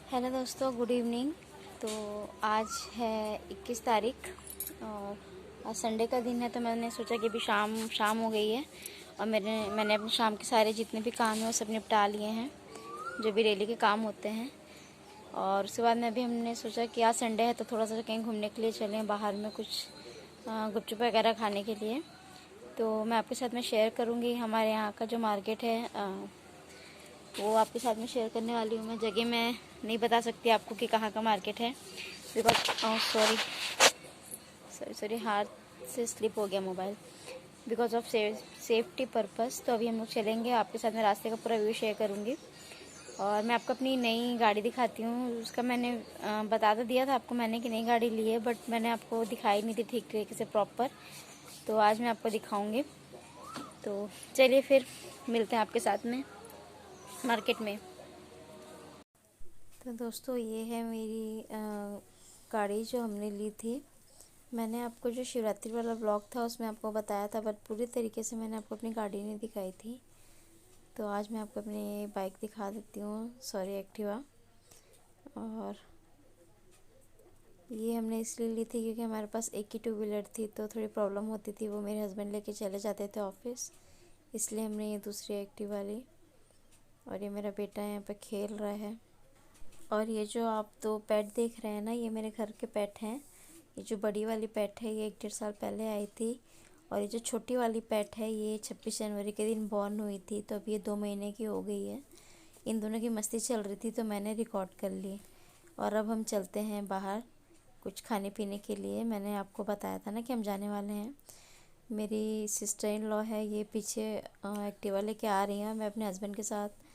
Hello दोस्तों, good evening. तो आज है 21 तारीख और आज संडे का दिन है। तो मैंने सोचा कि अभी शाम हो गई है और मैंने अपने शाम के सारे जितने भी काम हैं वो सब निपटा लिए हैं, जो भी डेली के काम होते हैं। और उसके बाद में अभी हमने सोचा कि आज संडे है तो थोड़ा सा कहीं घूमने के लिए चलें बाहर में, कुछ गुपचुप वगैरह खाने के लिए। तो मैं आपके साथ में शेयर करूँगी हमारे यहाँ का जो मार्केट है, वो आपके साथ में शेयर करने वाली हूँ। मैं जगह मैं नहीं बता सकती आपको कि कहाँ का मार्केट है, बिकॉज सॉरी हाथ से स्लिप हो गया mobile, because of safety purpose. तो अभी हम लोग चलेंगे, आपके साथ में रास्ते का पूरा व्यू शेयर करूँगी। और मैं आपको अपनी नई गाड़ी दिखाती हूँ। उसका मैंने बता तो दिया था आपको मैंने कि नई गाड़ी ली है, बट मैंने आपको दिखाई नहीं थी ठीक तरीके से प्रॉपर। तो आज मैं आपको दिखाऊँगी। तो चलिए फिर मिलते हैं आपके साथ में मार्केट में। तो दोस्तों, ये है मेरी गाड़ी जो हमने ली थी। मैंने आपको जो शिवरात्रि वाला ब्लॉग था उसमें आपको बताया था, बट पूरी तरीके से मैंने आपको अपनी गाड़ी नहीं दिखाई थी। तो आज मैं आपको अपनी बाइक दिखा देती हूँ, सॉरी एक्टिवा। और ये हमने इसलिए ली थी क्योंकि हमारे पास एक ही टू व्हीलर थी, तो थोड़ी प्रॉब्लम होती थी, वो मेरे हस्बैंड लेके चले जाते थे ऑफिस, इसलिए हमने ये दूसरी एक्टिवा ली। और ये मेरा बेटा यहाँ पे खेल रहा है। और ये जो आप दो पेट देख रहे हैं ना, ये मेरे घर के पेट हैं। ये जो बड़ी वाली पेट है ये 1-1.5 साल पहले आई थी, और ये जो छोटी वाली पेट है ये 26 जनवरी के दिन बॉर्न हुई थी, तो अब ये 2 महीने की हो गई है। इन दोनों की मस्ती चल रही थी तो मैंने रिकॉर्ड कर ली। और अब हम चलते हैं बाहर कुछ खाने पीने के लिए। मैंने आपको बताया था ना कि हम जाने वाले हैं। मेरी सिस्टर इन लॉ है, ये पीछे एक्टिवा लेके आ रही हैं, मैं अपने हस्बैंड के साथ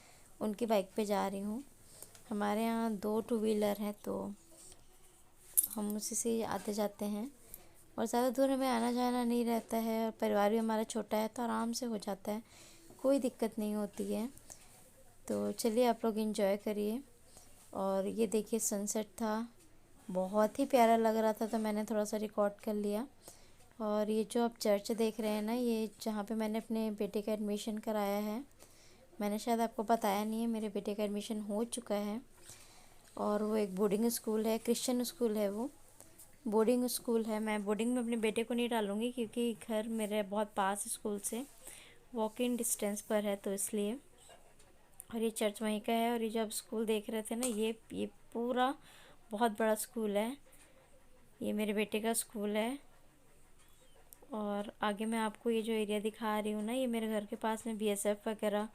उनकी बाइक पे जा रही हूँ। हमारे यहाँ 2 टू व्हीलर हैं तो हम उसी से आते जाते हैं, और ज़्यादा दूर हमें आना जाना नहीं रहता है, और परिवार भी हमारा छोटा है तो आराम से हो जाता है, कोई दिक्कत नहीं होती है। तो चलिए आप लोग एंजॉय करिए। और ये देखिए सनसेट था, बहुत ही प्यारा लग रहा था, तो मैंने थोड़ा सा रिकॉर्ड कर लिया। और ये जो आप चर्च देख रहे हैं ना, ये जहाँ पे मैंने अपने बेटे का एडमिशन कराया है। मैंने शायद आपको बताया नहीं है, मेरे बेटे का एडमिशन हो चुका है। और वो एक बोर्डिंग स्कूल है, क्रिश्चियन स्कूल है, वो बोर्डिंग स्कूल है। मैं बोर्डिंग में अपने बेटे को नहीं डालूँगी क्योंकि घर मेरे बहुत पास स्कूल से वॉक इन डिस्टेंस पर है, तो इसलिए। और ये चर्च वहीं का है। और ये जो आप स्कूल देख रहे थे ना, ये पूरा बहुत बड़ा स्कूल है। ये मेरे बेटे का स्कूल है। और आगे मैं आपको ये जो एरिया दिखा रही हूँ ना, ये मेरे घर के पास में BSF वगैरह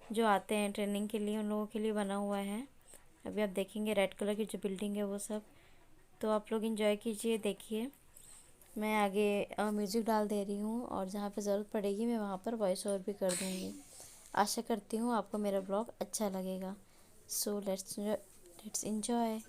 जो आते हैं ट्रेनिंग के लिए, उन लोगों के लिए बना हुआ है। अभी आप देखेंगे रेड कलर की जो बिल्डिंग है वो सब। तो आप लोग एंजॉय कीजिए, देखिए। मैं आगे म्यूज़िक डाल दे रही हूँ, और जहाँ पे ज़रूरत पड़ेगी मैं वहाँ पर वॉइस ओवर भी कर दूँगी। आशा करती हूँ आपको मेरा ब्लॉग अच्छा लगेगा। So let's enjoy.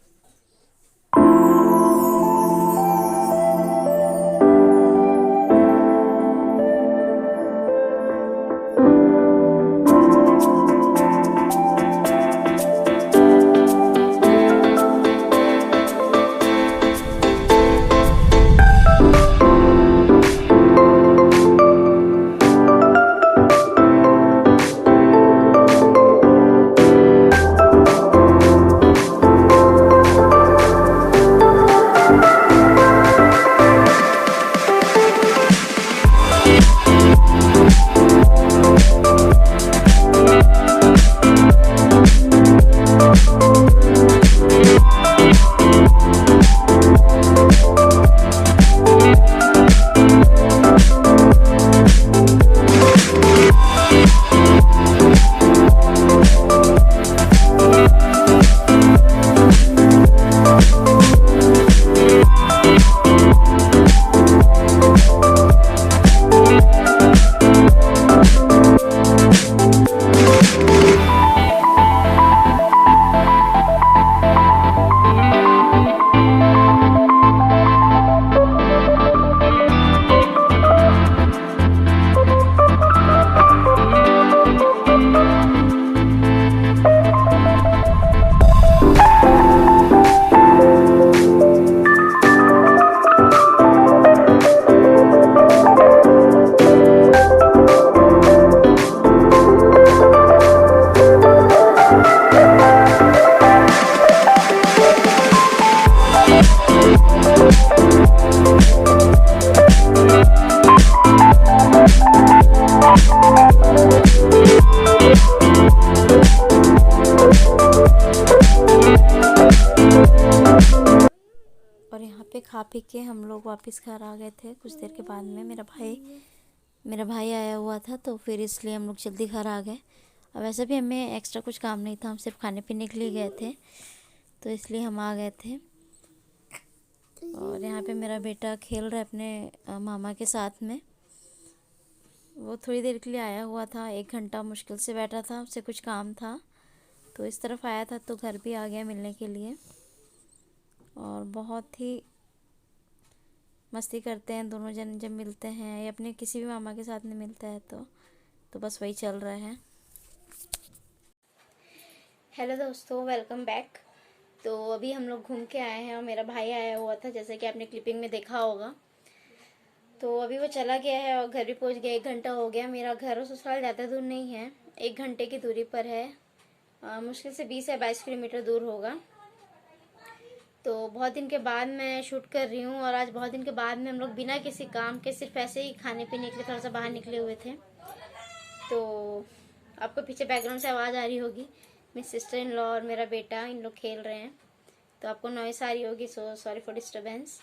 खा पी के हम लोग वापस घर आ गए थे। कुछ देर के बाद में मेरा भाई आया हुआ था, तो फिर इसलिए हम लोग जल्दी घर आ गए। और वैसे भी हमें एक्स्ट्रा कुछ काम नहीं था, हम सिर्फ खाने पीने के लिए गए थे, तो इसलिए हम आ गए थे। और यहाँ पे मेरा बेटा खेल रहा है अपने मामा के साथ में। वो थोड़ी देर के लिए आया हुआ था, 1 घंटा मुश्किल से बैठा था, उससे कुछ काम था, तो इस तरफ आया था, तो घर भी आ गया मिलने के लिए। और बहुत ही मस्ती करते हैं दोनों जन जब मिलते हैं, या अपने किसी भी मामा के साथ में मिलता है तो बस वही चल रहा है। हेलो दोस्तों, वेलकम बैक। तो अभी हम लोग घूम के आए हैं और मेरा भाई आया हुआ था, जैसे कि आपने क्लिपिंग में देखा होगा। तो अभी वो चला गया है और घर भी पहुंच गया। 1 घंटा हो गया। मेरा घर और ससुराल ज़्यादा दूर नहीं है, 1 घंटे की दूरी पर है। मुश्किल से 20 या 22 किलोमीटर दूर होगा। तो बहुत दिन के बाद मैं शूट कर रही हूँ, और आज बहुत दिन के बाद में हम लोग बिना किसी काम के सिर्फ ऐसे ही खाने पीने के लिए थोड़ा सा बाहर निकले हुए थे। तो आपको पीछे बैकग्राउंड से आवाज़ आ रही होगी, मेरी सिस्टर इन लॉ और मेरा बेटा इन लोग खेल रहे हैं, तो आपको नॉइस आ रही होगी, सो सॉरी फॉर डिस्टर्बेंस।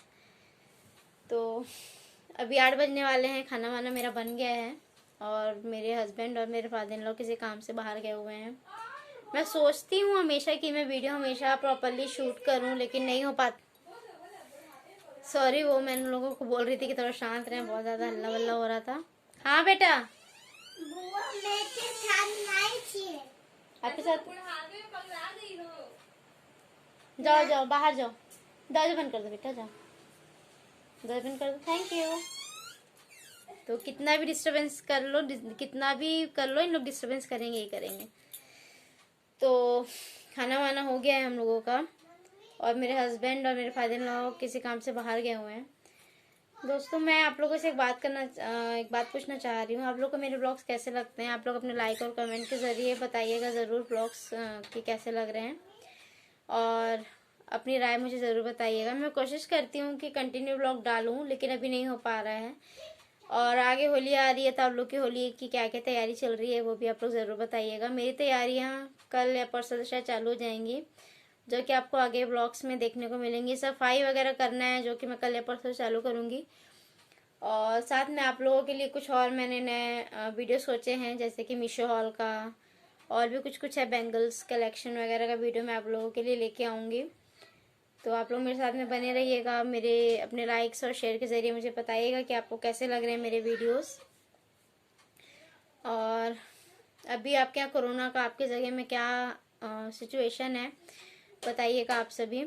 तो अभी 8 बजने वाले हैं, खाना वाना मेरा बन गया है, और मेरे हस्बैंड और मेरे फादर इन लॉ किसी काम से बाहर गए हुए हैं। मैं सोचती हूँ हमेशा कि मैं वीडियो हमेशा प्रॉपरली शूट करूँ, लेकिन नहीं हो पाता। सॉरी, वो मैं उन लोगों को बोल रही थी कि थोड़ा शांत रहें, बहुत ज़्यादा हल्ला वल्ला हो रहा था। हाँ बेटा, आपके साथ जाओ जाओ बाहर जाओ, दरवाजा बंद कर दो बेटा, जाओ दरवाजा बंद कर दो, थैंक यू। तो कितना भी डिस्टरबेंस कर लो, इन लोग डिस्टरबेंस करेंगे ही करेंगे। तो खाना वाना हो गया है हम लोगों का, और मेरे हस्बैंड और मेरे फादर इन लॉ किसी काम से बाहर गए हुए हैं। दोस्तों, मैं आप लोगों से एक बात पूछना चाह रही हूँ। आप लोग को मेरे ब्लॉग्स कैसे लगते हैं? आप लोग अपने लाइक और कमेंट के ज़रिए बताइएगा ज़रूर ब्लॉग्स कि कैसे लग रहे हैं, और अपनी राय मुझे ज़रूर बताइएगा। मैं कोशिश करती हूँ कि कंटिन्यू ब्लॉग डालूँ, लेकिन अभी नहीं हो पा रहा है। और आगे होली आ रही है, तो आप लोग की होली की क्या क्या तैयारी चल रही है वो भी आप लोग ज़रूर बताइएगा। मेरी तैयारियाँ कल या परसों से शायद चालू हो जाएंगी, जो कि आपको आगे ब्लॉग्स में देखने को मिलेंगी। सफाई वगैरह करना है, जो कि मैं कल या परसों से चालू करूँगी। और साथ में आप लोगों के लिए कुछ और मैंने नए वीडियो सोचे हैं, जैसे कि मीशो हॉल का, और भी कुछ है, बैंगल्स कलेक्शन वगैरह का वीडियो मैं आप लोगों के लिए लेके आऊँगी। तो आप लोग मेरे साथ में बने रहिएगा। मेरे अपने लाइक्स और शेयर के ज़रिए मुझे बताइएगा कि आपको कैसे लग रहे हैं मेरे वीडियोस। और अभी आपके यहाँ कोरोना का आपके जगह में क्या सिचुएशन है, बताइएगा आप सभी।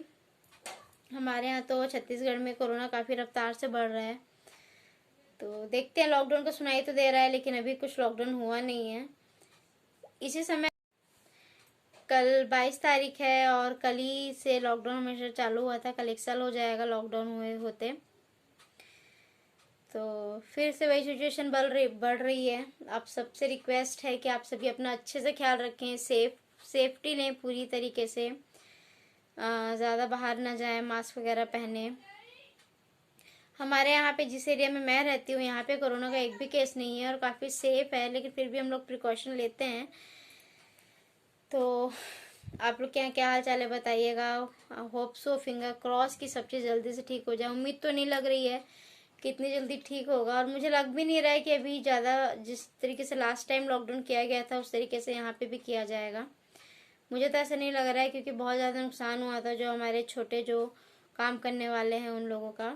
हमारे यहाँ तो छत्तीसगढ़ में कोरोना काफ़ी रफ्तार से बढ़ रहा है, तो देखते हैं। लॉकडाउन का सुनाई तो दे रहा है, लेकिन अभी कुछ लॉकडाउन हुआ नहीं है। इसी समय कल 22 तारीख है, और कल ही से लॉकडाउन हमेशा चालू हुआ था। कल 1 साल हो जाएगा लॉकडाउन हुए होते। तो फिर से वही सिचुएशन बढ़ रही है। आप सबसे रिक्वेस्ट है कि आप सभी अपना अच्छे से ख्याल रखें, सेफ्टी लें पूरी तरीके से, ज़्यादा बाहर ना जाएं, मास्क वगैरह पहने। हमारे यहाँ पे जिस एरिया में मैं रहती हूँ, यहाँ पे कोरोना का एक भी केस नहीं है और काफ़ी सेफ है, लेकिन फिर भी हम लोग प्रिकॉशन लेते हैं। तो आप लोग के यहाँ क्या हाल चाल है बताइएगा। होप सो, फिंगर क्रॉस की सब चीज़ जल्दी से ठीक हो जाए। उम्मीद तो नहीं लग रही है कि इतनी जल्दी ठीक होगा, और मुझे लग भी नहीं रहा है कि अभी ज़्यादा जिस तरीके से लास्ट टाइम लॉकडाउन किया गया था उस तरीके से यहाँ पे भी किया जाएगा। मुझे तो ऐसा नहीं लग रहा है, क्योंकि बहुत ज़्यादा नुकसान हुआ था जो हमारे छोटे जो काम करने वाले हैं उन लोगों का।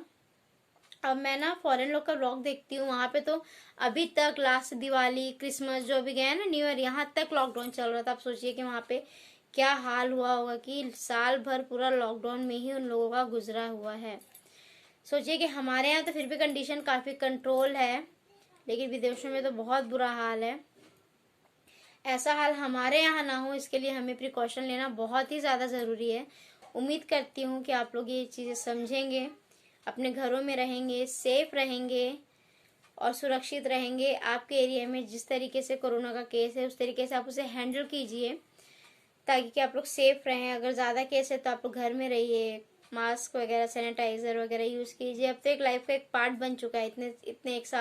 अब मैं ना फॉरेन लोग का व्लॉग देखती हूँ, वहाँ पे तो अभी तक लास्ट दिवाली क्रिसमस जो भी गया ना, न्यू ईयर, यहाँ तक लॉकडाउन चल रहा था। आप सोचिए कि वहाँ पे क्या हाल हुआ होगा, कि साल भर पूरा लॉकडाउन में ही उन लोगों का गुजरा हुआ है। सोचिए कि हमारे यहाँ तो फिर भी कंडीशन काफ़ी कंट्रोल है, लेकिन विदेशों में तो बहुत बुरा हाल है। ऐसा हाल हमारे यहाँ ना हो, इसके लिए हमें प्रिकॉशन लेना बहुत ही ज़्यादा ज़रूरी है। उम्मीद करती हूँ कि आप लोग ये चीज़ें समझेंगे, अपने घरों में रहेंगे, सेफ रहेंगे और सुरक्षित रहेंगे। आपके एरिया में जिस तरीके से कोरोना का केस है, उस तरीके से आप उसे हैंडल कीजिए, ताकि कि आप लोग सेफ रहें। अगर ज़्यादा केस है तो आप लोग घर में रहिए, मास्क वगैरह, सैनिटाइजर वगैरह यूज़ कीजिए। अब तो एक लाइफ का एक पार्ट बन चुका है इतने 1 साल